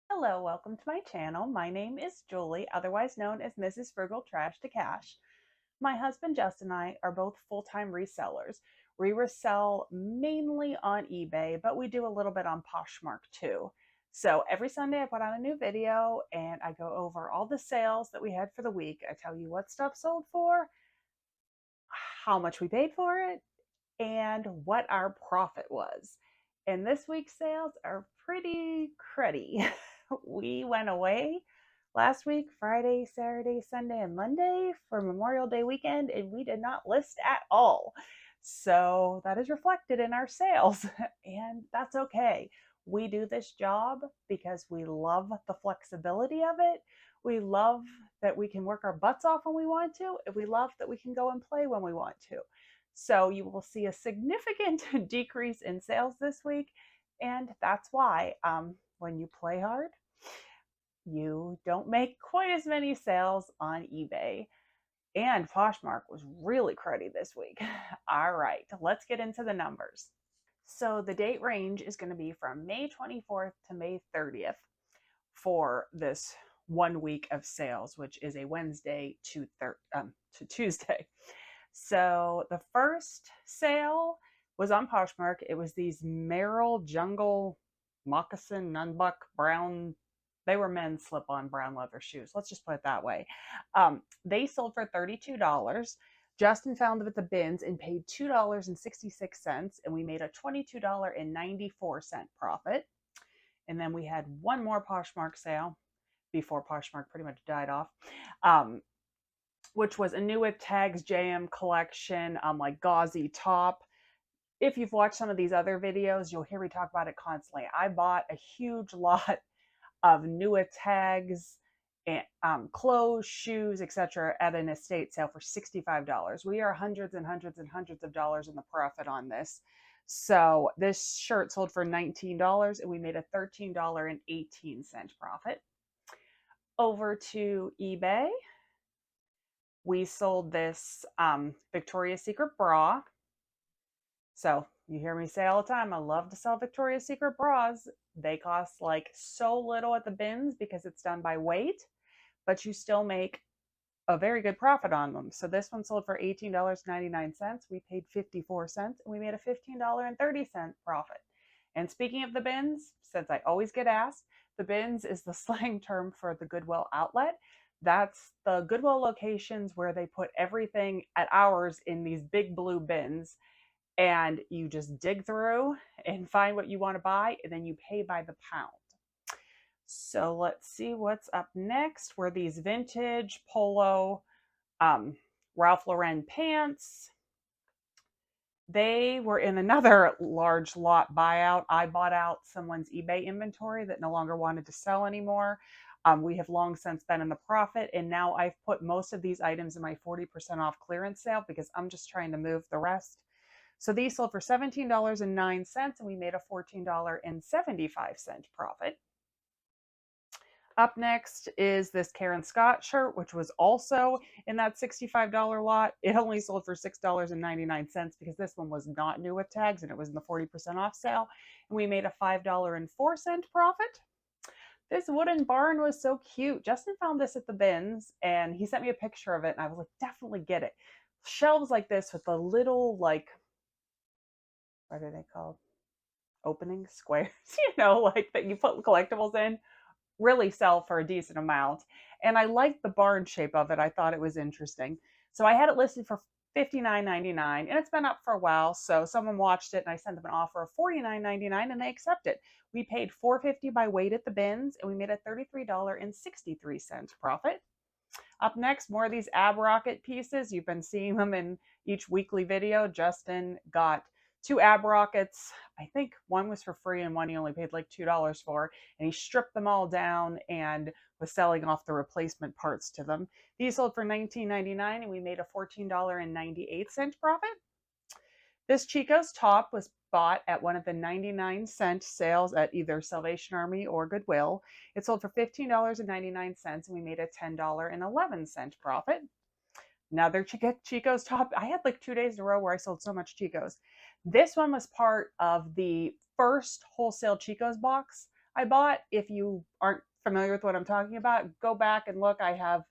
Hello, welcome to my channel. My name is Julie, otherwise known as Mrs. Frugal Trash to Cash. My husband Justin and I are both full-time resellers. We resell mainly on eBay, but we do a little bit on Poshmark too. So every Sunday I put out a new video and I go over all the sales that we had for the week. I tell you what stuff sold for, how much we paid for it, and what our profit was. And this week's sales are pretty cruddy. We went away last week, Friday, Saturday, Sunday, and Monday for Memorial Day weekend, and we did not list at all. So that is reflected in our sales, and that's okay. We do this job because we love the flexibility of it. We love that we can work our butts off when we want to, and we love that we can go and play when we want to. So you will see a significant decrease in sales this week, and that's why when you play hard, you don't make quite as many sales on eBay. And Poshmark was really cruddy this week. All right, let's get into the numbers. So the date range is going to be from May 24th to May 30th for this 1 week of sales, which is a Wednesday to Tuesday. So the first sale was on Poshmark. It was these Merrill Jungle moccasin nunbuck brown. They were men's slip-on brown leather shoes. Let's just put it that way. They sold for $32. Justin found them at the bins and paid $2.66, and we made a $22.94 profit. And then we had one more Poshmark sale before Poshmark pretty much died off, which was a new with tags JM collection, like gauzy top. If you've watched some of these other videos, you'll hear me talk about it constantly. I bought a huge lot of new tags and clothes, shoes, etc. at an estate sale for $65. We are hundreds and hundreds and hundreds of dollars in the profit on this. So this shirt sold for $19 and we made a $13.18 profit. Over to eBay. We sold this Victoria's Secret bra. So you hear me say all the time, I love to sell Victoria's Secret bras. They cost like so little at the bins because it's done by weight, but you still make a very good profit on them. So this one sold for $18.99. We paid 54 cents and we made a $15.30 profit. And speaking of the bins, since I always get asked, the bins is the slang term for the Goodwill outlet. That's the Goodwill locations where they put everything at ours in these big blue bins, and you just dig through and find what you want to buy, and then you pay by the pound. So let's see what's up next. Were these vintage polo Ralph Lauren pants. They were in another large lot buyout. I bought out someone's eBay inventory that no longer wanted to sell anymore. We have long since been in the profit, and now I've put most of these items in my 40% off clearance sale because I'm just trying to move the rest. So these sold for $17.09, and we made a $14.75 profit. Up next is this Karen Scott shirt, which was also in that $65 lot. It only sold for $6.99 because this one was not new with tags and it was in the 40% off sale. And we made a $5.04 profit. This wooden barn was so cute. Justin found this at the bins and he sent me a picture of it and I was like, definitely get it. Shelves like this with the little, like, what are they called? Opening squares, like that you put collectibles in. Really sell for a decent amount. And I liked the barn shape of it. I thought it was interesting. So I had it listed for $59.99 and it's been up for a while. So someone watched it and I sent them an offer of $49.99 and they accepted. We paid $4.50 by weight at the bins and we made a $33.63 profit. Up next, more of these ab rocket pieces. You've been seeing them in each weekly video. Justin got 2 ab rockets. I think one was for free and one he only paid like $2 for. And he stripped them all down and was selling off the replacement parts to them. These sold for $19.99 and we made a $14.98 profit. This Chico's top was bought at one of the 99-cent sales at either Salvation Army or Goodwill. It sold for $15.99 and we made a $10.11 profit. Another Chico's top. I had like 2 days in a row where I sold so much Chico's. This one was part of the first wholesale Chico's box I bought. If you aren't familiar with what I'm talking about, go back and look. I have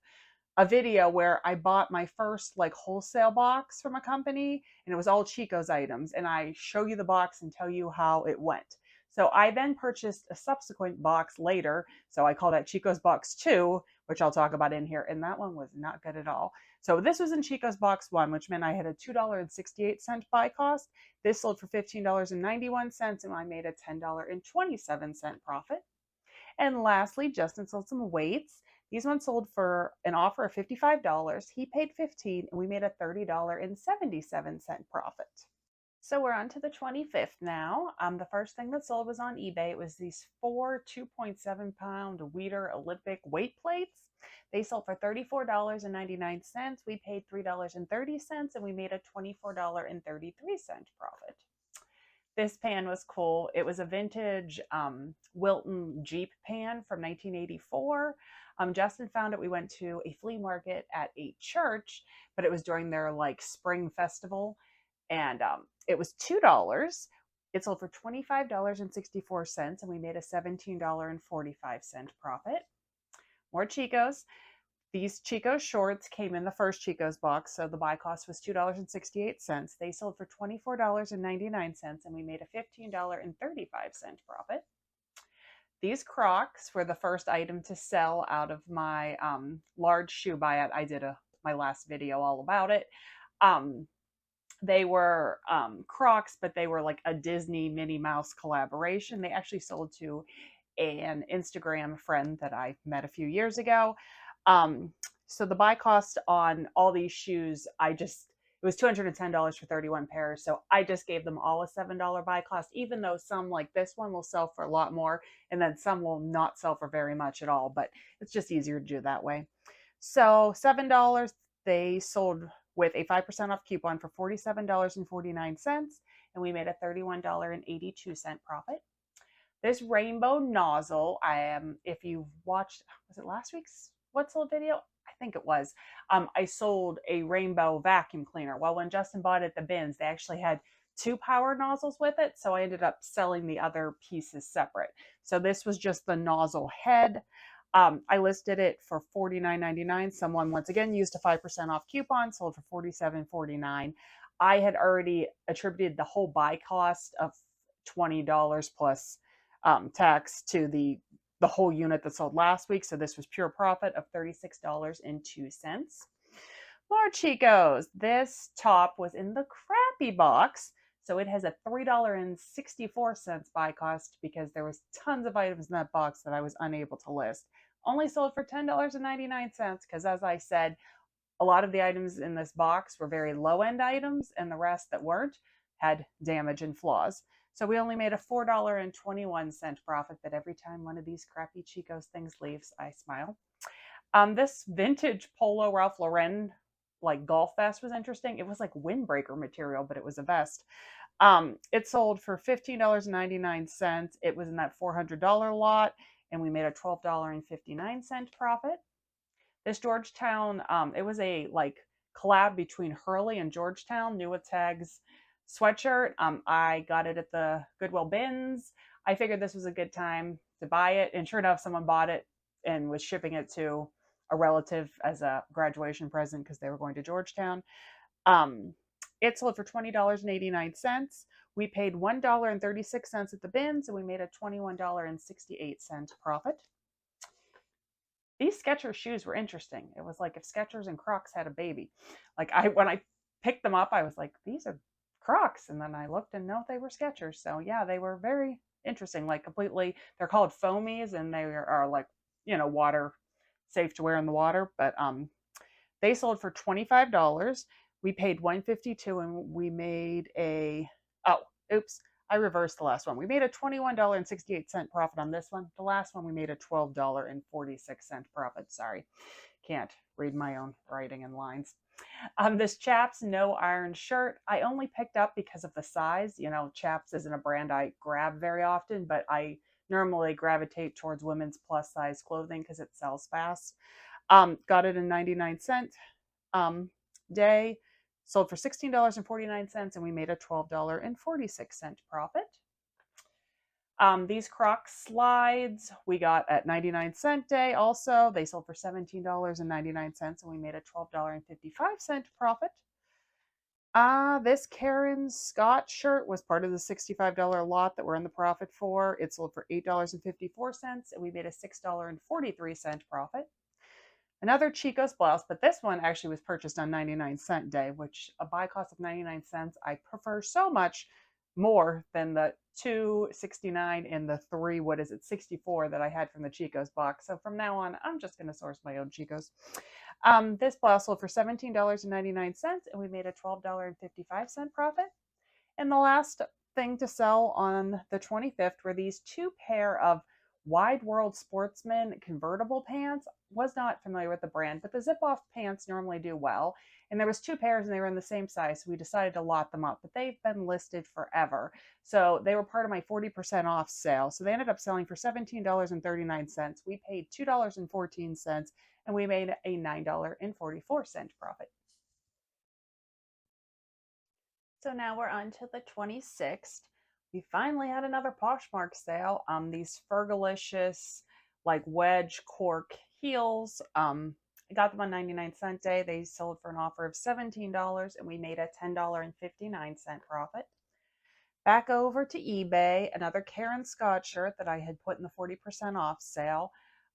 a video where I bought my first like wholesale box from a company, and it was all Chico's items, and I show you the box and tell you how it went. So I then purchased a subsequent box later, so I call that Chico's box 2, which I'll talk about in here, and that one was not good at all. So this was in Chico's box 1, which meant I had a $2.68 buy cost. This sold for $15.91, and I made a $10.27 profit. And lastly, Justin sold some weights. These ones sold for an offer of $55. He paid $15, and we made a $30.77 profit. So we're on to the 25th now. The first thing that sold was on eBay. It was these 4 2.7-pound Weider Olympic weight plates. They sold for $34.99. We paid $3.30, and we made a $24.33 profit. This pan was cool. It was a vintage Wilton Jeep pan from 1984. Justin found it. We went to a flea market at a church, but it was during their like spring festival, and it was $2. It sold for $25.64, and we made a $17.45 profit. More Chico's. These Chico's shorts came in the first Chico's box, so the buy cost was $2.68. They sold for $24.99, and we made a $15.35 profit. These Crocs were the first item to sell out of my large shoe buyout. I did my last video all about it. They were Crocs, but they were like a Disney Minnie Mouse collaboration. They actually sold to an Instagram friend that I met a few years ago. So the buy cost on all these shoes, it was $210 for 31 pairs. So I just gave them all a $7 buy cost, even though some like this one will sell for a lot more, and then some will not sell for very much at all, but it's just easier to do that way. So $7, they sold with a 5% off coupon for $47.49, and we made a $31.82 profit. This rainbow nozzle, if you watched, was it last week's What Sold video? I think it was. I sold a rainbow vacuum cleaner. Well, when Justin bought it at the bins, they actually had 2 power nozzles with it, so I ended up selling the other pieces separate. So this was just the nozzle head. I listed it for $49.99. Someone, once again, used a 5% off coupon, sold for $47.49. I had already attributed the whole buy cost of $20 plus tax to the whole unit that sold last week. So this was pure profit of $36.02. More Chico's. This top was in the crappy box. So it has a $3.64 buy cost because there was tons of items in that box that I was unable to list. Only sold for $10.99 because, as I said, a lot of the items in this box were very low-end items, and the rest that weren't had damage and flaws. So we only made a $4.21 profit, but every time one of these crappy Chico's things leaves, I smile. This vintage Polo Ralph Lauren like golf vest was interesting. It was like windbreaker material, but it was a vest. It sold for $15.99. It was in that $400 lot, and we made a $12.59 profit. This Georgetown, it was a like collab between Hurley and Georgetown, New with Tags sweatshirt. I got it at the Goodwill bins. I figured this was a good time to buy it, and sure enough, someone bought it and was shipping it to a relative as a graduation present because they were going to Georgetown. It sold for $20.89. We paid $1.36 at the bins, and we made a $21.68 profit. These Skechers shoes were interesting. It was like if Skechers and Crocs had a baby. Like when I picked them up, I was like, these are Crocs, and then I looked and no, they were Skechers. So yeah, they were very interesting. Like completely, they're called foamies, and they are like, water safe to wear in the water. But they sold for $25. We paid $152, and we made I reversed the last one. We made a $21.68 profit on this one. The last one we made a $12.46 profit. Sorry, can't read my own writing in lines. This Chaps No Iron shirt, I only picked up because of the size. Chaps isn't a brand I grab very often, but I normally gravitate towards women's plus size clothing because it sells fast. Got it in 99 cents. day, sold for $16.49, and we made a $12.46 profit. These Croc slides we got at 99-cent day also. They sold for $17.99, and we made a $12.55 profit. This Karen Scott shirt was part of the $65 lot that we're in the profit for. It sold for $8.54, and we made a $6.43 profit. Another Chico's blouse, but this one actually was purchased on 99-cent day, which a buy cost of 99 cents I prefer so much more than the $2.69 and the $64 that I had from the Chico's box. So from now on, I'm just going to source my own Chico's. This blouse sold for $17.99, and we made a $12.55 profit. And the last thing to sell on the 25th were these two pair of Wide World Sportsman convertible pants. Was not familiar with the brand, but the zip-off pants normally do well. And there was two pairs, and they were in the same size, so we decided to lot them up. But they've been listed forever, so they were part of my 40% off sale. So they ended up selling for $17.39. We paid $2.14, and we made a $9.44 profit. So now we're on to the 26th. We finally had another Poshmark sale. These Fergalicious like wedge cork heels. I got them on 99-cent day. They sold for an offer of $17, and we made a $10.59 profit. Back over to eBay, another Karen Scott shirt that I had put in the 40% off sale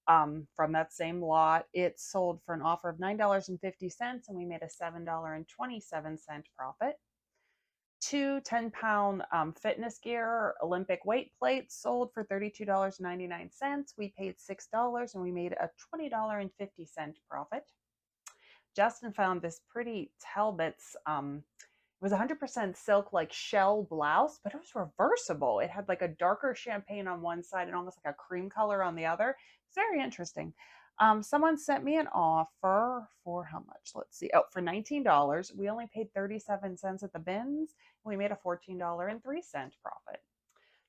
from that same lot. It sold for an offer of $9.50, and we made a $7.27 profit. Two 10-pound fitness gear Olympic weight plates sold for $32.99. We paid $6, and we made a $20.50 profit. Justin found this pretty Talbot's, it was 100% silk, like shell blouse, but it was reversible. It had like a darker champagne on one side and almost like a cream color on the other. It's very interesting. Someone sent me an offer for how much? Let's see. Oh, for $19. We only paid 37 cents at the bins. And we made a $14.03 profit.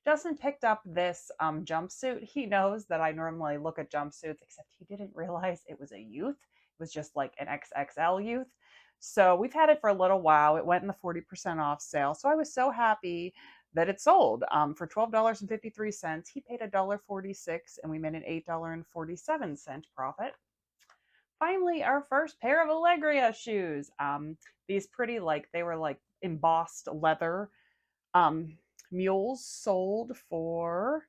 Justin picked up this jumpsuit. He knows that I normally look at jumpsuits, except he didn't realize it was a youth. It was just like an XXL youth. So we've had it for a little while. It went in the 40% off sale. So I was so happy that it sold for $12.53. He paid $1.46, and we made an $8.47 profit. Finally, our first pair of Allegria shoes. These pretty, like, they were like embossed leather mules, sold for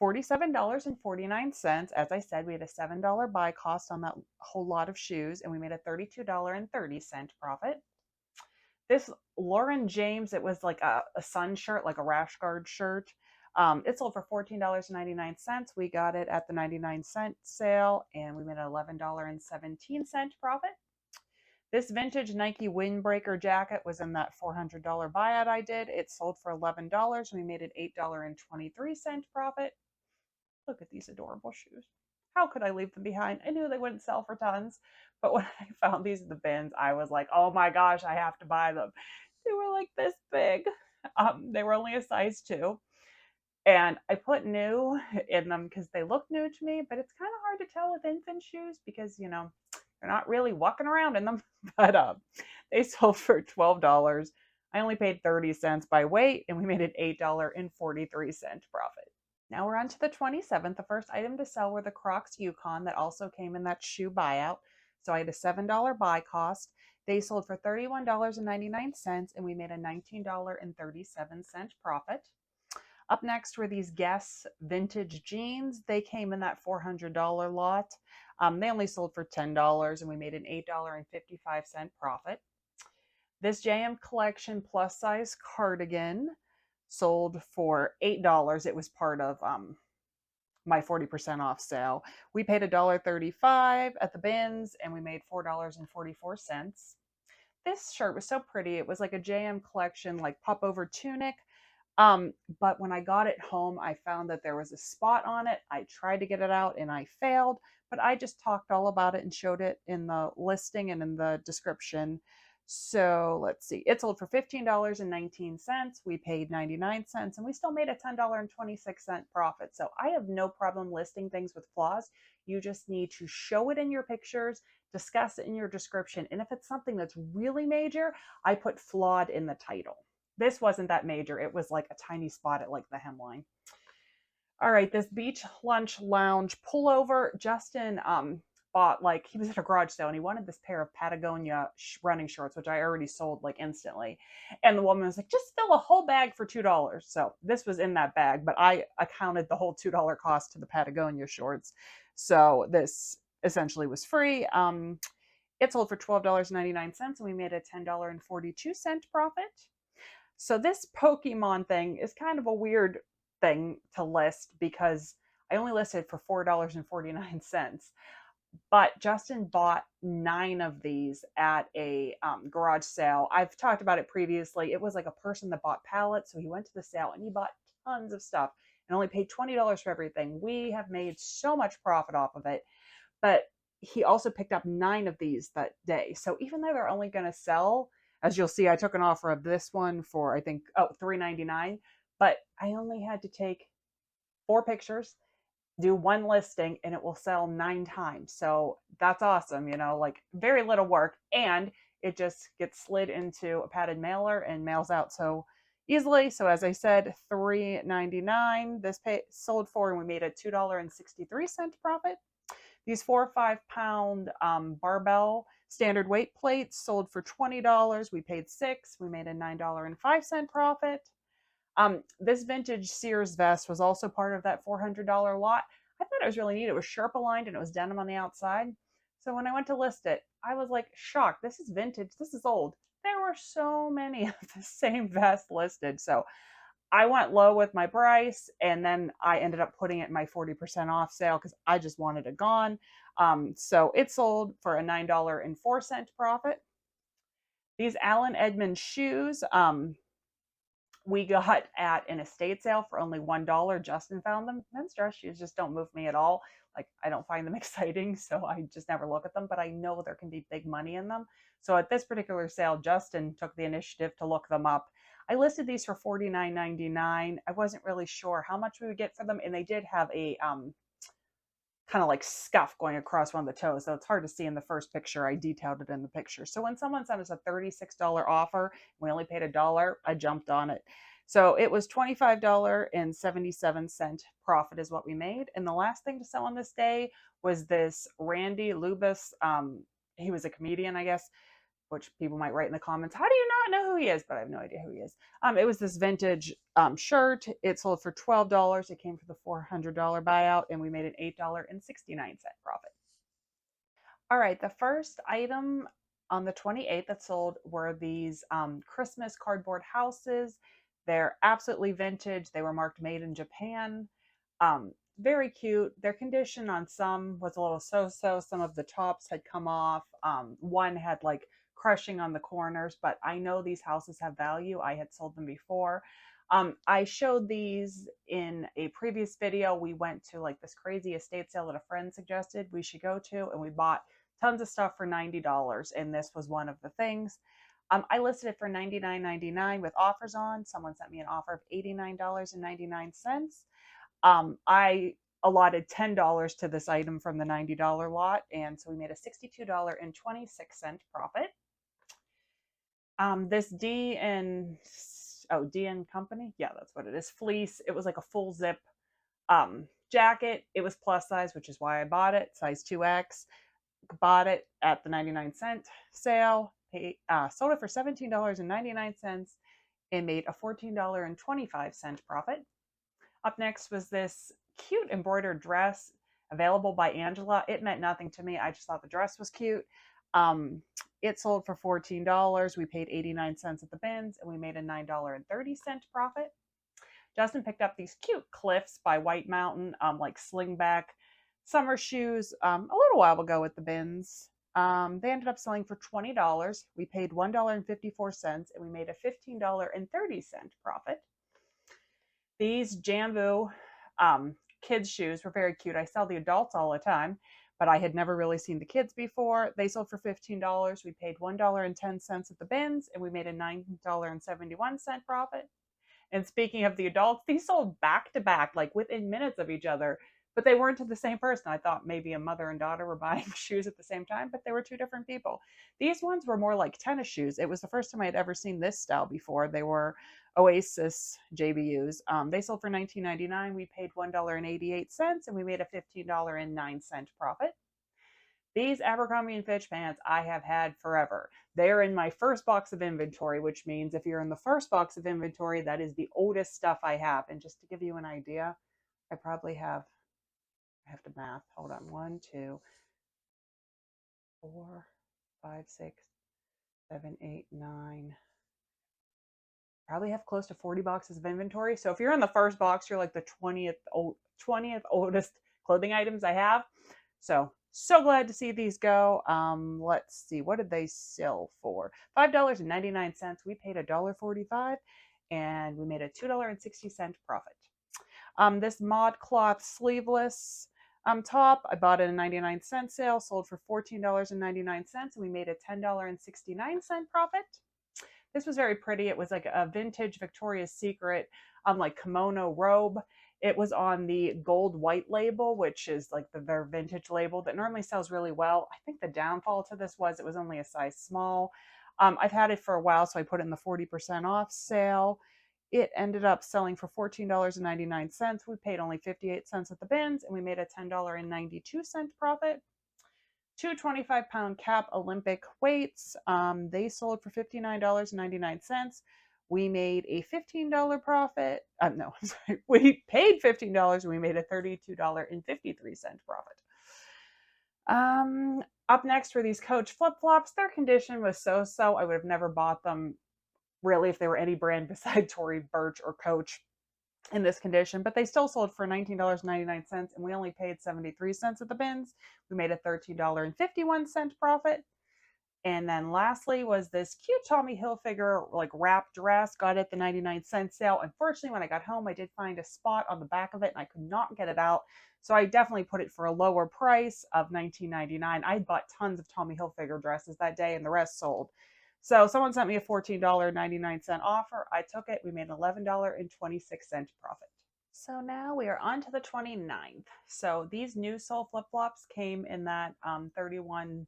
$47.49. As I said, we had a $7 buy cost on that whole lot of shoes, and we made a $32.30 profit. This Lauren James, it was like a sun shirt, like a rash guard shirt. It sold for $14.99. We got it at the 99-cent sale, and we made an $11.17 profit. This vintage Nike windbreaker jacket was in that $400 buyout I did. It sold for $11. We made an $8.23 profit. Look at these adorable shoes. How could I leave them behind? I knew they wouldn't sell for tons, but when I found these in the bins, I was like, oh my gosh, I have to buy them. They were like this big. They were only a size 2. And I put new in them because they look new to me, but it's kind of hard to tell with infant shoes because, you know, they're not really walking around in them. But they sold for $12. I only paid 30 cents by weight, and we made an $8.43 profit. Now we're on to the 27th. The first item to sell were the Crocs Yukon that also came in that shoe buyout. So I had a $7 buy cost. They sold for $31.99, and we made a $19.37 profit. Up next were these Guess vintage jeans. They came in that $400 lot. They only sold for $10, and we made an $8.55 profit. This JM Collection plus size cardigan sold for $8. It was part of my 40% off sale. We paid $1.35 at the bins, and we made $4.44. This shirt was so pretty. It was like a JM Collection, like pop over tunic. But when I got it home, I found that there was a spot on it. I tried to get it out and I failed, but I just talked all about it and showed it in the listing and in the description. So let's see. It sold for $15.19. We paid 99 cents, and we still made a $10.26 profit. So I have no problem listing things with flaws. You just need to show it in your pictures, discuss it in your description. And if it's something that's really major, I put flawed in the title. This wasn't that major. It was like a tiny spot at like the hemline. All right, this beach lunch lounge pullover. Justin bought, like, he was at a garage sale and he wanted this pair of Patagonia running shorts, which I already sold like instantly. And the woman was like, just fill a whole bag for $2. So this was in that bag, but I accounted the whole $2 cost to the Patagonia shorts. So this essentially was free. It sold for $12.99 and we made a $10.42 profit. So this Pokemon thing is kind of a weird thing to list because I only listed for $4.49. But Justin bought 9 of these at a garage sale. I've talked about it previously. It was like a person that bought pallets. So he went to the sale and he bought tons of stuff and only paid $20 for everything. We have made so much profit off of it. But he also picked up 9 of these that day. So even though they're only going to sell, as you'll see, I took an offer of this one for, I think, $3.99, but I only had to take 4 pictures, do 1 listing, and it will sell 9 times. So that's awesome, like very little work, and it just gets slid into a padded mailer and mails out so easily. So as I said, $3.99 this sold for, and we made a $2.63 profit. These 4 or 5 pound barbell standard weight plates sold for $20. We paid $6. We made a $9.05 profit. This vintage Sears vest was also part of that $400 lot. I thought it was really neat. It was Sherpa lined and it was denim on the outside. So when I went to list it, I was like shocked. This is vintage. This is old. There were so many of the same vest listed. So I went low with my price, and then I ended up putting it in my 40% off sale because I just wanted it gone. So it sold for a $9.04 profit. These Allen Edmonds shoes, we got at an estate sale for only $1. Justin found them. Men's dress shoes just don't move me at all. Like, I don't find them exciting, so I just never look at them, but I know there can be big money in them. So at this particular sale, Justin took the initiative to look them up. I listed these for $49.99. I wasn't really sure how much we would get for them, and they did have a kind of like scuff going across one of the toes, so it's hard to see in the first picture. I detailed it in the picture. So when someone sent us a $36 offer, we only paid $1, I jumped on it. So it was $25.77 profit is what we made. And the last thing to sell on this day was this Randy Lubis. He was a comedian, I guess, which people might write in the comments, how do you not know who he is? But I have no idea who he is. It was this vintage shirt. It sold for $12. It came for the $400 buyout, and we made an $8.69 profit. All right, the first item on the 28th that sold were these Christmas cardboard houses. They're absolutely vintage. They were marked made in Japan. Very cute. Their condition on some was a little so-so. Some of the tops had come off. One had like crushing on the corners, but I know these houses have value. I had sold them before. I showed these in a previous video. We went to like this crazy estate sale that a friend suggested we should go to, and we bought tons of stuff for $90, and this was one of the things. I listed it for $99.99 with offers on. Someone sent me an offer of $89.99. I allotted $10 to this item from the $90 lot, and so we made a $62.26 profit. This D and Company, yeah, that's what it is, fleece. It was like a full zip jacket. It was plus size, which is why I bought it, size 2X. Bought it at the 99-cent sale, sold it for $17.99, and made a $14.25 profit. Up next was this cute embroidered dress available by Angela. It meant nothing to me. I just thought the dress was cute. It sold for $14. We paid 89 cents at the bins, and we made a $9.30 profit. Justin picked up these cute Cliffs by White Mountain, like slingback summer shoes, a little while ago at the bins. They ended up selling for $20. We paid $1.54, and we made a $15.30 profit. These Jambu kids shoes were very cute. I sell the adults all the time, but I had never really seen the kids before. They sold for $15. We paid $1.10 at the bins, and we made a $9.71 profit. And speaking of the adults, these sold back to back, like within minutes of each other, but they weren't to the same person. I thought maybe a mother and daughter were buying shoes at the same time, but they were two different people. These ones were more like tennis shoes. It was the first time I had ever seen this style before. They were Oasis JBUs. They sold for $19.99. We paid $1.88, and we made a $15.09 profit. These Abercrombie and Fitch pants I have had forever. They're in my first box of inventory, which means if you're in the first box of inventory, that is the oldest stuff I have. And just to give you an idea, I probably have, I have to math. Hold on. 1, 2, 4, 5, 6, 7, 8, 9. Probably have close to 40 boxes of inventory. So if you're in the first box, you're like the 20th oldest clothing items I have. So glad to see these go. Let's see, what did they sell for? $5.99. We paid $1.45, and we made a $2.60 profit. This mod cloth sleeveless top, I bought at a 99-cent sale, sold for $14.99, and we made a $10.69 profit. This was very pretty. It was like a vintage Victoria's Secret like kimono robe. It was on the gold white label, which is like their vintage label that normally sells really well. I think the downfall to this was it was only a size small. I've had it for a while, so I put it in the 40% off sale. It ended up selling for $14.99. We paid only 58 cents at the bins, and we made a $10.92 profit. Two 25-pound cap Olympic weights. They sold for $59.99. We made a $15 profit. No, I'm sorry. We paid $15 and we made a $32.53 profit. Up next were these Coach flip-flops. Their condition was so-so. I would have never bought them really if they were any brand beside Tory Burch or Coach in this condition, but they still sold for $19.99, and we only paid 73 cents at the bins. We made a $13.51 profit. And then lastly was this cute Tommy Hilfiger like wrap dress, got it at the 99-cent sale. Unfortunately, when I got home, I did find a spot on the back of it and I could not get it out. So I definitely put it for a lower price of $19.99. I bought tons of Tommy Hilfiger dresses that day and the rest sold. So someone sent me a $14.99 offer. I took it. We made an $11.26 profit. So now we are on to the 29th. So these new sole flip-flops came in that 31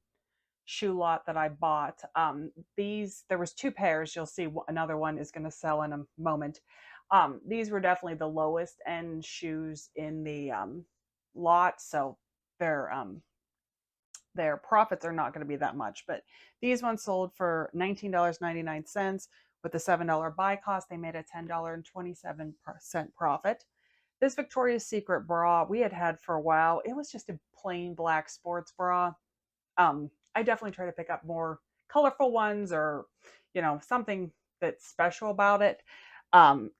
shoe lot that I bought. There was two pairs. You'll see another one is going to sell in a moment. These were definitely the lowest end shoes in the lot, so their profits are not going to be that much. But these ones sold for $19.99 with the $7 buy cost. They made a $10.27 profit. This Victoria's Secret bra we had for a while. It was just a plain black sports bra. I definitely try to pick up more colorful ones or, something that's special about it. And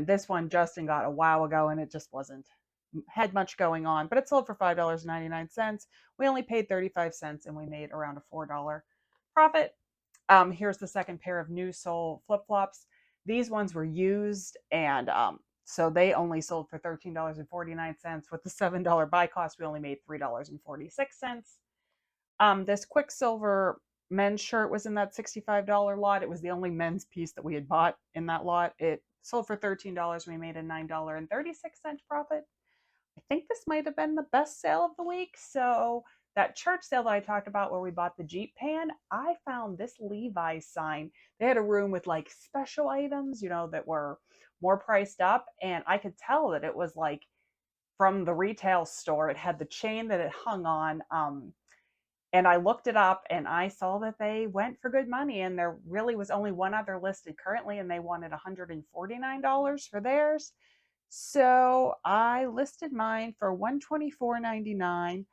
this one Justin got a while ago and it just had much going on, but it sold for $5.99. We only paid 35 cents and we made around a $4 profit. Here's the second pair of new sole flip-flops. These ones were used, and so they only sold for $13.49. With the $7 buy cost, we only made $3.46. This Quicksilver men's shirt was in that $65 lot. It was the only men's piece that we had bought in that lot. It sold for $13. We made a $9.36 profit. I think this might have been the best sale of the week. So that church sale that I talked about where we bought the Jeep pan, I found this Levi's sign. They had a room with like special items, that were more priced up. And I could tell that it was like from the retail store. It had the chain that it hung on. And I looked it up and I saw that they went for good money, and there really was only one other listed currently, and they wanted $149 for theirs. So I listed mine for $124.99.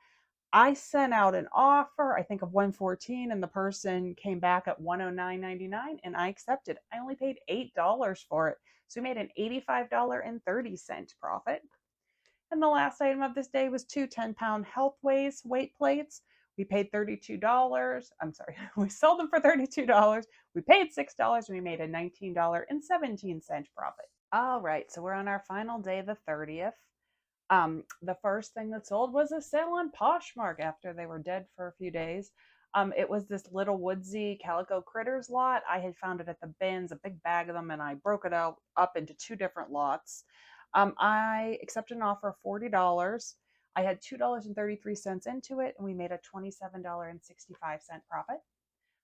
I sent out an offer, I think of $114, and the person came back at $109.99, and I accepted. I only paid $8 for it. So we made an $85.30 profit. And the last item of this day was two 10-pound Healthways weight plates. We paid $32. I'm sorry, we sold them for $32. We paid $6 and we made a $19.17 profit. All right, so we're on our final day, the 30th. The first thing that sold was a sale on Poshmark after they were dead for a few days. It was this Little Woodsy Calico Critters lot. I had found it at the bins, a big bag of them, and I broke it up into two different lots. I accepted an offer of $40. I had $2.33 into it, and we made a $27.65 profit.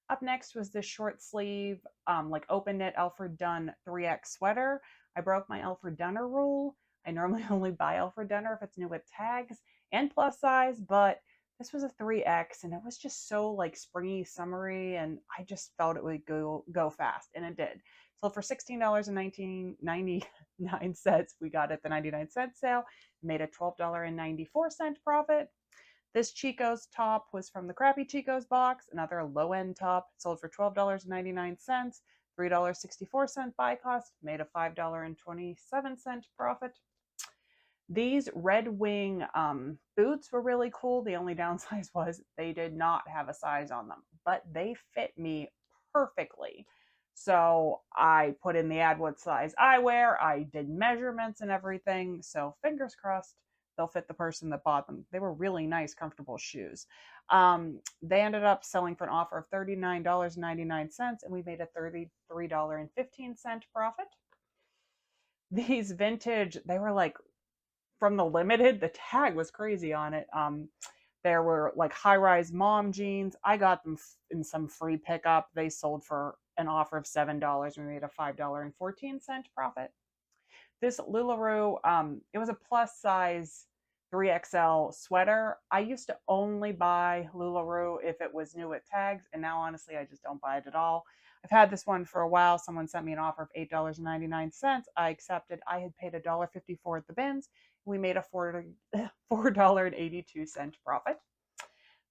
Up next was this short sleeve, like open knit Alfred Dunn 3X sweater. I broke my Alfred Dunner rule. I normally only buy Alfred Dunner if it's new with tags and plus size, but this was a 3X and it was just so like springy, summery, and I just felt it would go fast, and it did. So for $16.99, we got it at the 99-cent sale, made a $12.94 profit. This Chico's top was from the Crappy Chico's box, another low-end top, sold for $12.99, $3.64 buy cost, made a $5.27 profit. These Red Wing boots were really cool. The only downside was they did not have a size on them, but they fit me perfectly. So I put in the ad what size I wear. I did measurements and everything. So fingers crossed they'll fit the person that bought them. They were really nice, comfortable shoes. They ended up selling for an offer of $39.99, and we made a $33.15 profit. These vintage, they were like from the limited, the tag was crazy on it. There were like high-rise mom jeans. I got them in some free pickup. They sold for an offer of $7. We made a $5.14 profit. This LuLaRoe, it was a plus size 3XL sweater. I used to only buy LuLaRoe if it was new with tags, and now honestly I just don't buy it at all. I've had this one for a while. Someone sent me an offer of $8.99. I accepted. I had paid $1.54 at the bins. We made a $4.82 profit.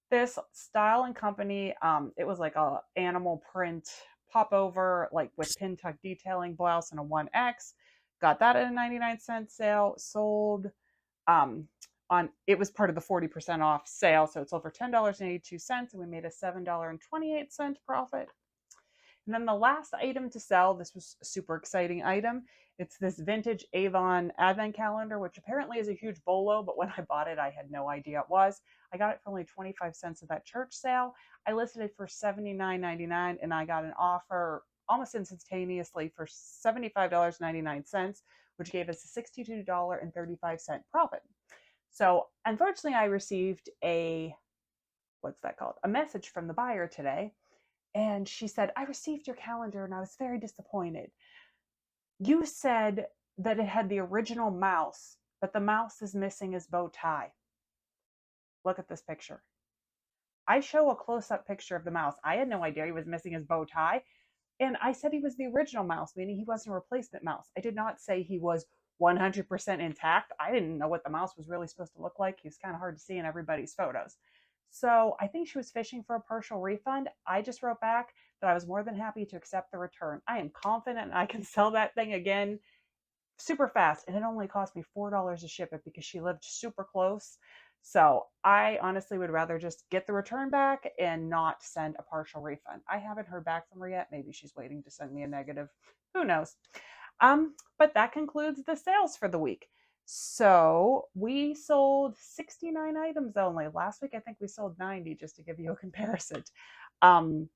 This Style and Company, it was like a animal print popover, like with pin tuck detailing blouse and a 1X. Got that at a 99-cent sale. Sold it was part of the 40% off sale, so it sold for $10.82, and we made a $7.28 profit. And then the last item to sell, this was a super exciting item. It's this vintage Avon advent calendar, which apparently is a huge bolo, but when I bought it, I had no idea it was. I got it for only 25 cents at that church sale. I listed it for $79.99, and I got an offer almost instantaneously for $75.99, which gave us a $62.35 profit. So unfortunately, I received a message from the buyer today. And she said, I received your calendar and I was very disappointed. You said that it had the original mouse, but the mouse is missing his bow tie. Look at this picture. I show a close-up picture of the mouse. I had no idea he was missing his bow tie. And I said he was the original mouse, meaning he wasn't a replacement mouse. I did not say he was 100% intact. I didn't know what the mouse was really supposed to look like. He was kind of hard to see in everybody's photos. So I think she was fishing for a partial refund. I just wrote back that I was more than happy to accept the return. I am confident I can sell that thing again super fast. And it only cost me $4 to ship it because she lived super close. So I honestly would rather just get the return back and not send a partial refund. I haven't heard back from her yet. Maybe she's waiting to send me a negative. Who knows? But that concludes the sales for the week. So we sold 69 items only. Last week, I think we sold 90, just to give you a comparison. And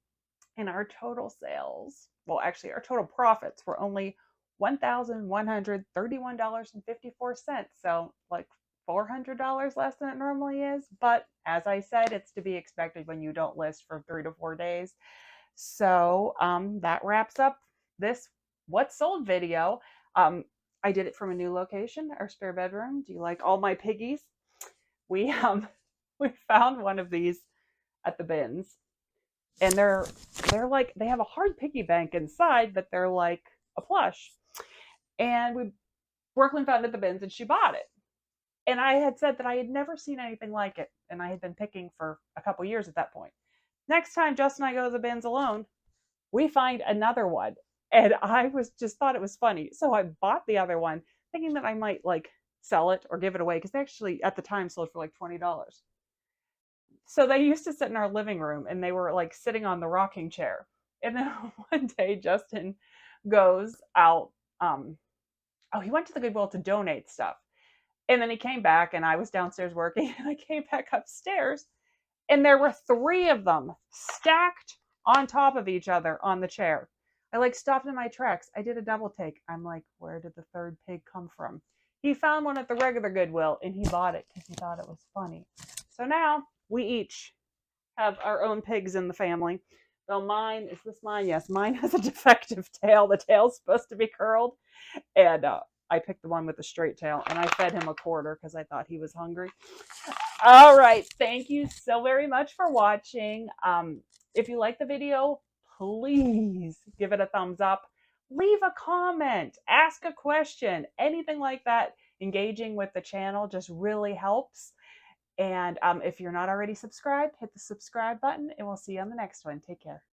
our total sales, well, actually, our total profits were only $1,131.54. So like $400 less than it normally is. But as I said, it's to be expected when you don't list for 3 to 4 days. So that wraps up this What Sold video. I did it from a new location, our spare bedroom. Do you like all my piggies? We found one of these at the bins, and they're like, they have a hard piggy bank inside, but they're like a plush. And Brooklyn found it at the bins, and she bought it. And I had said that I had never seen anything like it, and I had been picking for a couple years at that point. Next time Justin and I go to the bins alone, we find another one. And I thought it was funny. So I bought the other one thinking that I might like sell it or give it away, because they actually at the time sold for like $20. So they used to sit in our living room, and they were like sitting on the rocking chair. And then one day Justin goes out. He went to the Goodwill to donate stuff. And then he came back, and I was downstairs working, and I came back upstairs, and there were 3 of them stacked on top of each other on the chair. I like stopped in my tracks. I did a double take. I'm like, where did the third pig come from? He found one at the regular Goodwill and he bought it because he thought it was funny. So now we each have our own pigs in the family. Though mine, is this mine? Yes, mine has a defective tail. The tail's supposed to be curled. And I picked the one with the straight tail and I fed him a quarter because I thought he was hungry. All right. Thank you so very much for watching. If you like the video, please give it a thumbs up. Leave a comment, ask a question, anything like that. Engaging with the channel just really helps. And if you're not already subscribed, hit the subscribe button and we'll see you on the next one. Take care.